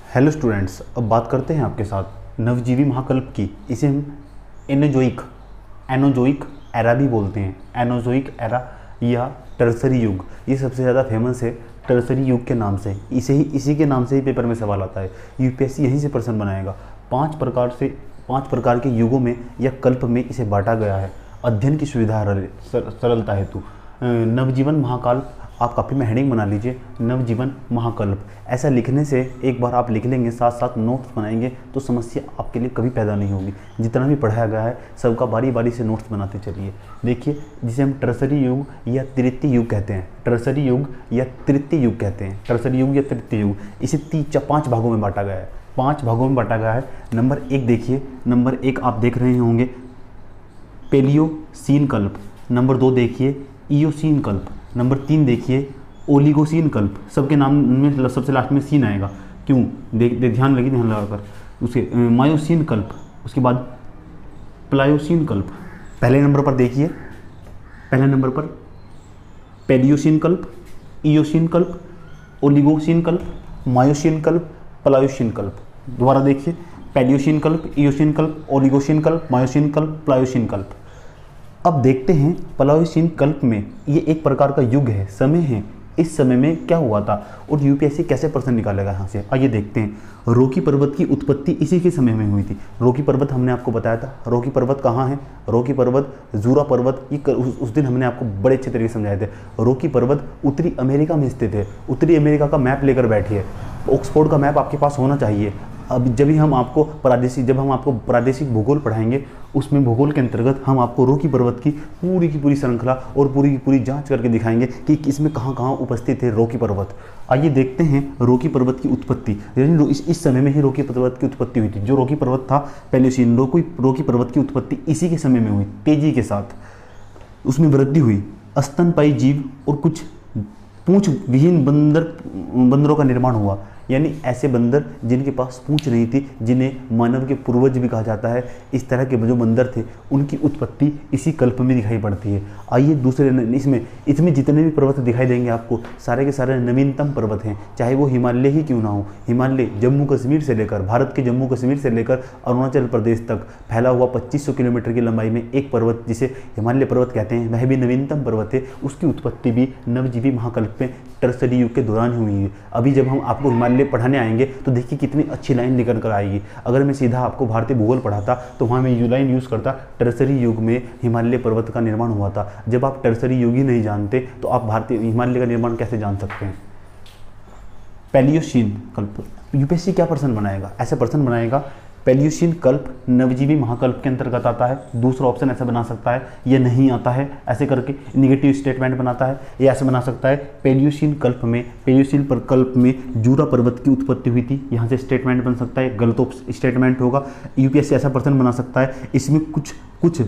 Hello students, अब बात करते हैं आपके साथ नवजीवी महाकल्प की। इसे हम एनोजोइक एरा भी बोलते हैं। एनोजोइक एरा या टर्सरी युग, ये सबसे ज़्यादा फेमस है टर्सरी युग के नाम से। इसी के नाम से ही पेपर में सवाल आता है। यूपीएससी यहीं से प्रश्न बनाएगा। पांच प्रकार के युगों में या कल्प में इसे बांटा गया है अध्ययन की सुविधा सरलता हेतु। नवजीवन महाकाल, आप कापी में हेडिंग बना लीजिए, नवजीवन महाकल्प। ऐसा लिखने से एक बार आप लिख लेंगे, साथ साथ नोट्स बनाएंगे तो समस्या आपके लिए कभी पैदा नहीं होगी। जितना भी पढ़ाया गया है सबका बारी बारी से नोट्स बनाते चलिए। देखिए, जिसे हम टर्सरी युग या तृतीय युग कहते हैं। टर्सरी युग या तृतीय युग कहते हैं। टर्सरी युग या तृतीय युग, इसे 5 भागों में बांटा गया है। 5 भागों में बांटा गया है। नंबर 1 देखिए, नंबर 1 आप देख रहे होंगे पेलियोसीन कल्प। नंबर 2 देखिए इयोसीन कल्प। नंबर 3 देखिए ओलिगोसीन कल्प। सबके नाम में सबसे लास्ट में सीन आएगा, क्यों? ध्यान लगाकर। उसके मायोसीन कल्प, उसके बाद प्लायोसीन कल्प। पहले नंबर पर देखिए, पहले नंबर पर पेलियोसीन कल्प, इयोसीन कल्प, ओलिगोसीन कल्प, मायोसीन कल्प, प्लायोसीन कल्प। दोबारा देखिए, पेलियोसीन कल्प, इयोसीन कल्प, ओलिगोसीन कल्प, मायोसीन कल्प, प्लायोसीन कल्प। अब देखते हैं प्लायोसीन कल्प में ये एक प्रकार का युग है, समय है। इस समय में क्या हुआ था और यूपीएससी कैसे प्रश्न निकालेगा यहाँ से, आइए देखते हैं। रोकी पर्वत की उत्पत्ति इसी के समय में हुई थी। रोकी पर्वत हमने आपको बताया था। रोकी पर्वत कहाँ है? रोकी पर्वत, जूरा पर्वत, ये उस दिन हमने आपको बड़े अच्छे तरीके से समझाए थे। रोकी पर्वत उत्तरी अमेरिका में स्थित है। उत्तरी अमेरिका का मैप लेकर बैठिए, ऑक्सफोर्ड का मैप आपके पास होना चाहिए। अब जब हम आपको प्रादेशिक भूगोल पढ़ाएंगे, उसमें भूगोल के अंतर्गत हम आपको रोकी पर्वत की पूरी श्रृंखला और पूरी की पूरी जांच करके दिखाएंगे कि इसमें कहाँ उपस्थित है रोकी पर्वत। आइए देखते हैं रोकी पर्वत की उत्पत्ति। यानी इस समय में ही रोकी पर्वत की उत्पत्ति हुई थी। जो रोकी पर्वत था पेलियोसीन, रोकी पर्वत की उत्पत्ति इसी के समय में हुई, तेजी के साथ उसमें वृद्धि हुई। स्तनपायी जीव और कुछ पूंछ विहीन बंदरों का निर्माण हुआ। यानी ऐसे बंदर जिनके पास पूंछ नहीं थी, जिन्हें मानव के पूर्वज भी कहा जाता है, इस तरह के जो बंदर थे उनकी उत्पत्ति इसी कल्प में दिखाई पड़ती है। आइए दूसरे, इसमें जितने भी पर्वत दिखाई देंगे आपको, सारे के सारे नवीनतम पर्वत हैं, चाहे वो हिमालय ही क्यों ना हो। हिमालय जम्मू कश्मीर से लेकर, भारत के जम्मू कश्मीर से लेकर अरुणाचल प्रदेश तक फैला हुआ 2500 किलोमीटर की लंबाई में एक पर्वत, जिसे हिमालय पर्वत कहते हैं, वह भी नवीनतम पर्वत है। उसकी उत्पत्ति भी नवजीवी महाकल्प में टर्सरी युग के दौरान हुई है। अभी जब हम आपको हिमालय पढ़ाने आएंगे तो देखिए कितनी अच्छी लाइन निकल कर आएगी। अगर मैं सीधा आपको भारतीय भूगोल पढ़ाता तो वहाँ मैं ये लाइन यूज़ करता, टर्सरी युग में हिमालय पर्वत का निर्माण हुआ था। जब आप टर्सरी युग ही नहीं जानते तो आप भारतीय हिमालय का निर्माण कैसे जान सकते हैं? पेलियोसीन कल्प, यूपीएससी क्या प्रश्न बनाएगा? ऐसे प्रश्न बनाएगा, पेलियोसीन कल्प नवजीवी महाकल्प के अंतर्गत आता है। दूसरा ऑप्शन ऐसा बना सकता है, ये नहीं आता है, ऐसे करके निगेटिव स्टेटमेंट बनाता है। ये ऐसे बना सकता है, पेलियोसीन कल्प में जूरा पर्वत की उत्पत्ति हुई थी। यहाँ से स्टेटमेंट बन सकता है, गलत स्टेटमेंट होगा। यूपीएससी ऐसा प्रश्न बना सकता है, इसमें कुछ पूंछ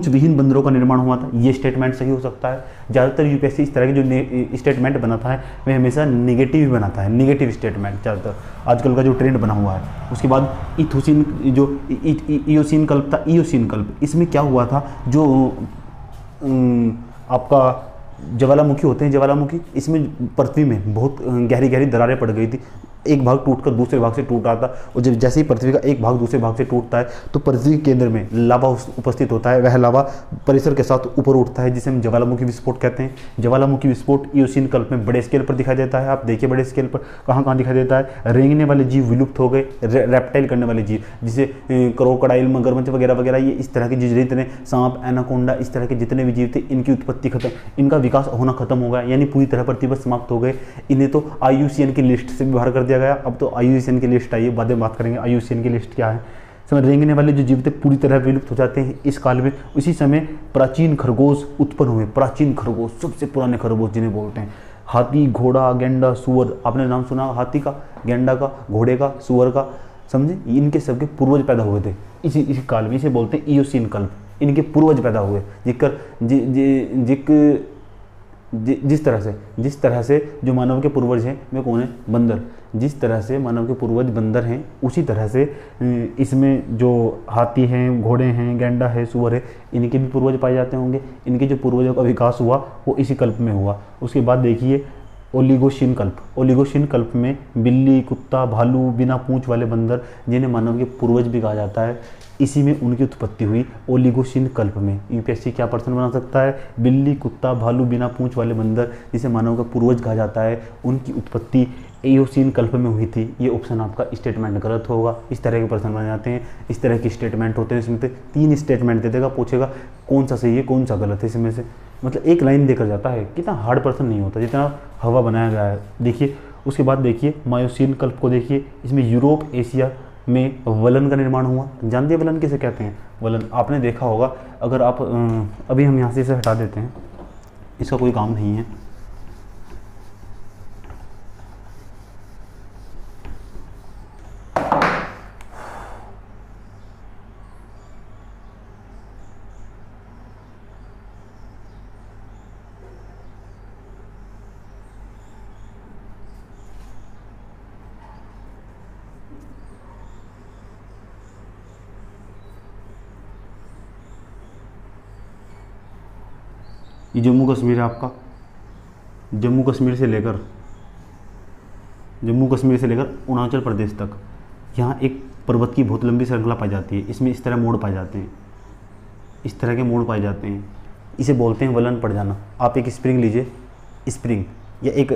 विहीन बंदरों का निर्माण हुआ था। ये स्टेटमेंट सही हो सकता है। ज़्यादातर यूपीएससी इस तरह के जो स्टेटमेंट बनाता है वह हमेशा निगेटिव ही बनाता है, निगेटिव स्टेटमेंट ज़्यादातर, आजकल का जो ट्रेंड बना हुआ है। उसके बाद इयोसीन कल्प था, इयोसीन कल्प, इसमें क्या हुआ था, जो आपका ज्वालामुखी होते हैं, ज्वालामुखी, इसमें पृथ्वी में बहुत गहरी गहरी दरारें पड़ गई थी। एक भाग टूटकर दूसरे भाग से टूट रहा था, और जब जैसे ही पृथ्वी का एक भाग दूसरे भाग से टूटता है तो पृथ्वी के केंद्र में लावा उपस्थित होता है। वह लावा परिसर के साथ ऊपर उठता है, जिसे हम ज्वालामुखी विस्फोट कहते हैं। ज्वालामुखी विस्फोट इयोसीन कल्प में बड़े स्केल पर दिखाई देता है। आप देखिए बड़े स्केल पर कहाँ दिखाई देता है। रेंगने वाले जीव विलुप्त हो गए, रेप्टाइल करने वाले जीव, जिसे क्रोकोडाइल, मगरमच्छ वगैरह वगैरह, ये इस तरह के जितने सांप, एनाकोंडा, इस तरह के जितने भी जीव थे, इनकी उत्पत्ति खत्म, इनका विकास होना खत्म हो गया, यानी पूरी तरह पृथ्वी पर समाप्त हो गए। इन्हें तो IUCN की लिस्ट से भी बाहर कर दिया गया। अब तो IUCN की लिस्ट आई है, बाद में बात करेंगे IUCN की लिस्ट क्या है। समय रेंगने वाले जो जीव थे पूरी तरह विलुप्त हो जाते हैं इस काल में। उसी समय प्राचीन खरगोश उत्पन्न हुए। प्राचीन खरगोश, सबसे पुराने खरगोश जिन्हें बोलते हैं। हाथी, घोड़ा, गेंडा, सुअर, आपने नाम सुना हाथी का, गेंडा का, घोड़े का, सुअर का, समझे? इनके सबके पूर्वज पैदा हुए थे इसी काल में। इसे बोलते हैं इयोसीन कल्प। इनके पूर्वज पैदा हुए, जिस तरह से जो मानव के पूर्वज हैं वे कौन है? बंदर। जिस तरह से मानव के पूर्वज बंदर हैं, उसी तरह से इसमें जो हाथी हैं, घोड़े हैं, गेंडा है, सुअर है, इनके भी पूर्वज पाए जाते होंगे। इनके जो पूर्वजों का विकास हुआ वो इसी कल्प में हुआ। उसके बाद देखिए ओलिगोशीन कल्प। ओलिगोशीन कल्प में बिल्ली, कुत्ता, भालू, बिना पूंछ वाले बंदर, जिन्हें मानव के पूर्वज भी कहा जाता है, इसी में उनकी उत्पत्ति हुई ओलिगोशीन कल्प में। यूपीएससी क्या प्रश्न बना सकता है? बिल्ली, कुत्ता, भालू, बिना पूंछ वाले बंदर, जिसे मानव का पूर्वज कहा जाता है, उनकी उत्पत्ति एओसीन कल्प में हुई थी। ये ऑप्शन आपका स्टेटमेंट गलत होगा। इस तरह के प्रश्न बन जाते हैं, इस तरह के स्टेटमेंट होते हैं। इसमें से 3 स्टेटमेंट दे देगा, पूछेगा कौन सा सही है कौन सा गलत है इसमें से, मतलब एक लाइन देकर जाता है। कितना हार्ड प्रश्न नहीं होता जितना हवा बनाया गया है। देखिए उसके बाद देखिए मायोसीन कल्प को देखिए, इसमें यूरोप, एशिया में वलन का निर्माण हुआ। जानते हैं वलन किसे कहते हैं? वलन आपने देखा होगा। अगर आप अभी हम यहाँ से इसे हटा देते हैं, इसका कोई काम नहीं है। ये जम्मू कश्मीर है आपका। जम्मू कश्मीर से लेकर अरुणाचल प्रदेश तक यहाँ एक पर्वत की बहुत लंबी श्रृंखला पाई जाती है। इसमें इस तरह मोड़ पाए जाते हैं, इस तरह के मोड़ पाए जाते हैं। इसे बोलते हैं वलन पड़ जाना। आप एक स्प्रिंग लीजिए, स्प्रिंग या एक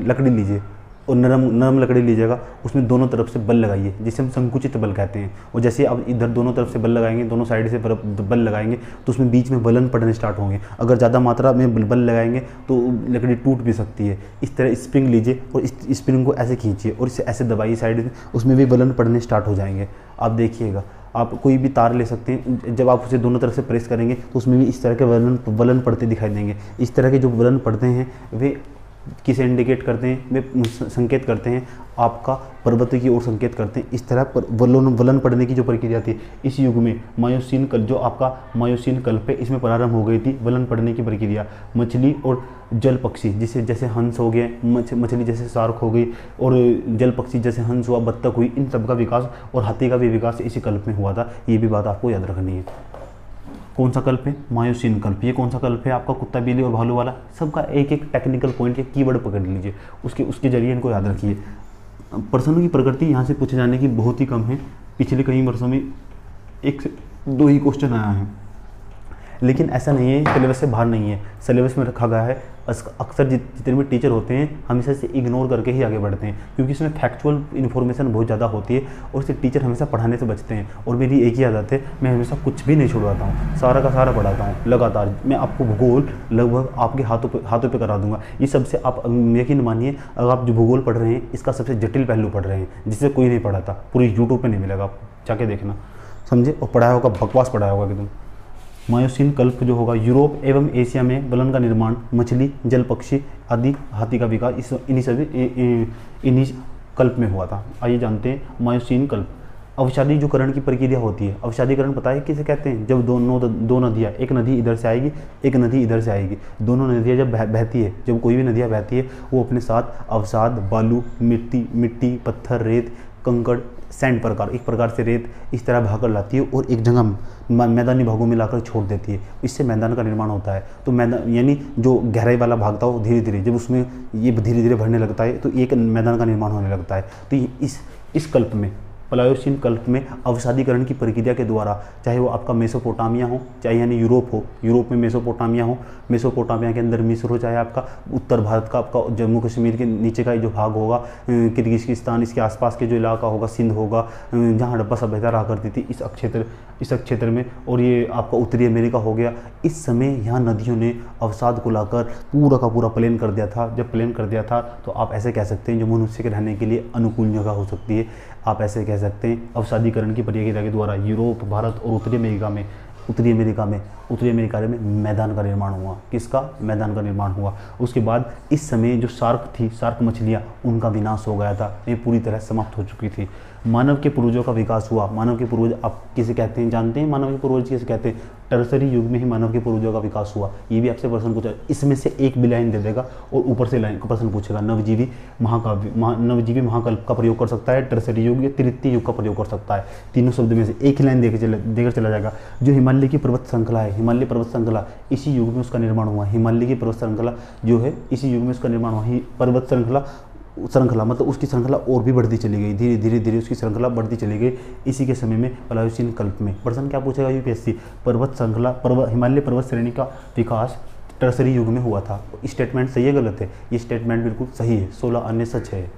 लकड़ी लीजिए और नरम लकड़ी लीजिएगा, उसमें दोनों तरफ से बल लगाइए, जिसे हम संकुचित बल कहते हैं। और जैसे आप इधर दोनों तरफ से बल लगाएंगे, दोनों साइड से बल लगाएंगे, तो उसमें बीच में वलन पड़ने स्टार्ट होंगे। अगर ज़्यादा मात्रा में बल लगाएंगे तो लकड़ी टूट भी सकती है। इस तरह स्प्रिंग लीजिए और इस स्प्रिंग को ऐसे खींचिए और इसे ऐसे दबाइए साइड में, उसमें भी वलन पड़ने स्टार्ट हो जाएंगे। आप देखिएगा, आप कोई भी तार ले सकते हैं, जब आप उसे दोनों तरफ से प्रेस करेंगे तो उसमें भी इस तरह के वलन पड़ते दिखाई देंगे। इस तरह के जो वलन पड़ते हैं वे किसे इंडिकेट करते हैं? वे संकेत करते हैं आपका पर्वत की ओर संकेत करते हैं। इस तरह वलन पड़ने की जो प्रक्रिया थी इस युग में मायोसीन कल्प, जो आपका मायोसीन कल्प है, इसमें प्रारंभ हो गई थी वलन पड़ने की प्रक्रिया। मछली और जल पक्षी, जिसे जैसे हंस हो गए, मछली जैसे शार्क हो गई, और जल पक्षी जैसे हंस हुआ, बत्तख हुई, इन सब का विकास और हाथी का भी विकास इसी कल्प में हुआ था। ये भी बात आपको याद रखनी है। कौन सा कल्प है? मायोसीन कल्प। ये कौन सा कल्प है? आपका कुत्ता, बिल्ली और भालू वाला। सबका एक एक टेक्निकल पॉइंट या कीवर्ड पकड़ लीजिए, उसके जरिए इनको याद रखिए। प्रश्नों की प्रकृति यहाँ से पूछे जाने की बहुत ही कम है। पिछले कई वर्षों में 1 से 2 ही क्वेश्चन आया है, लेकिन ऐसा नहीं है सिलेबस से बाहर नहीं है, सिलेबस में रखा गया है। अक्सर जितने भी टीचर होते हैं हमेशा से इग्नोर करके ही आगे बढ़ते हैं, क्योंकि इसमें फैक्चुअल इन्फॉर्मेशन बहुत ज़्यादा होती है और इससे टीचर हमेशा पढ़ाने से बचते हैं। और मेरी एक ही आदत है, मैं हमेशा कुछ भी नहीं छुड़वाता हूँ, सारा का सारा पढ़ाता हूँ लगातार। मैं आपको भूगोल लगभग आपके हाथों पे करा दूंगा। ये सबसे आप यकीन मानिए, अगर आप जो भूगोल पढ़ रहे हैं इसका सबसे जटिल पहलू पढ़ रहे हैं, जिससे कोई नहीं पढ़ाता। पूरी यूट्यूब पर नहीं मिलेगा, आपको जाके देखना, समझे। और पढ़ाया होगा बकवास पढ़ाया होगा एकदम। मायोसीन कल्प जो होगा, यूरोप एवं एशिया में वलन का निर्माण, मछली, जल पक्षी आदि, हाथी का विकास इन्हीं कल्प में हुआ था। आइए जानते हैं मायोसीन कल्प। अवसादीकरण की प्रक्रिया होती है। अवसादीकरण पता है किसे कहते हैं? जब दो नदियाँ, एक नदी इधर से आएगी, एक नदी इधर से आएगी, दोनों नदियाँ जब बहती है, जब कोई भी नदियाँ बहती है, वो अपने साथ अवसाद, बालू, मिट्टी, पत्थर, रेत, कंकड़, सैंड प्रकार, एक प्रकार से रेत, इस तरह भाकर लाती है और एक जगह मैदानी भागों में लाकर छोड़ देती है। इससे मैदान का निर्माण होता है। तो मैदान यानी जो गहराई वाला भाग था वो धीरे धीरे, जब उसमें ये धीरे धीरे भरने लगता है तो एक मैदान का निर्माण होने लगता है। तो इस कल्प में, प्लायोसीन कल्प में अवसादीकरण की प्रक्रिया के द्वारा, चाहे वो आपका मेसोपोटामिया हो, चाहे यानी यूरोप हो, यूरोप में मेसोपोटामिया हो, मेसोपोटामिया के अंदर मिस्र हो, चाहे आपका उत्तर भारत का आपका जम्मू कश्मीर के नीचे का जो भाग होगा, किर्गिस्तान, इसके आसपास के जो इलाका होगा, सिंध होगा, जहाँ हड़प्पा सभ्यता रहा करती थी, इस क्षेत्र में, और ये आपका उत्तरी अमेरिका हो गया। इस समय यहाँ नदियों ने अवसाद को लाकर पूरा का पूरा प्लेन कर दिया था। जब प्लेन कर दिया था तो आप ऐसे कह सकते हैं जो मनुष्य के रहने के लिए अनुकूल जगह हो सकती है, आप ऐसे कह सकते हैं अवसादीकरण की प्रक्रिया के द्वारा यूरोप, भारत और उत्तरी अमेरिका में मैदान का निर्माण हुआ। किसका? मैदान का निर्माण हुआ। उसके बाद इस समय जो शार्क मछलियाँ, उनका विनाश हो गया था, ये पूरी तरह समाप्त हो चुकी थी। मानव के पूर्वजों का विकास हुआ। मानव के पूर्वज आप किसे कहते हैं? जानते हैं मानव के पूर्वज किसे कहते हैं? टर्सरी युग में ही मानव के पूर्वजों का विकास हुआ। ये भी आपसे प्रश्न पूछा, इसमें से एक भी लाइन दे देगा और ऊपर से लाइन का प्रश्न पूछेगा। नवजीवी महाकाव्य, नवजीवी महाकल्प का प्रयोग कर सकता है, टर्सरी युग या तृतीय युग का प्रयोग कर सकता है। तीनों शब्द में से एक ही लाइन देकर चला जाएगा। जो हिमालय की पर्वत श्रृंखला है, हिमालय पर्वत श्रृंखला इसी युग में उसका निर्माण हुआ। हिमालय की पर्वत श्रृंखला जो है इसी युग में उसका निर्माण हुआ। पर्वत श्रृंखला मतलब उसकी श्रृंखला और भी बढ़ती चली गई, धीरे धीरे धीरे उसकी श्रृंखला बढ़ती चली गई इसी के समय में पलायुशीन कल्प में। प्रश्न क्या पूछेगा यूपीएससी, हिमालय पर्वत श्रेणी का विकास टर्सरी युग में हुआ था। स्टेटमेंट सही है गलत है? ये स्टेटमेंट बिल्कुल सही है, 16 अन्य सच है।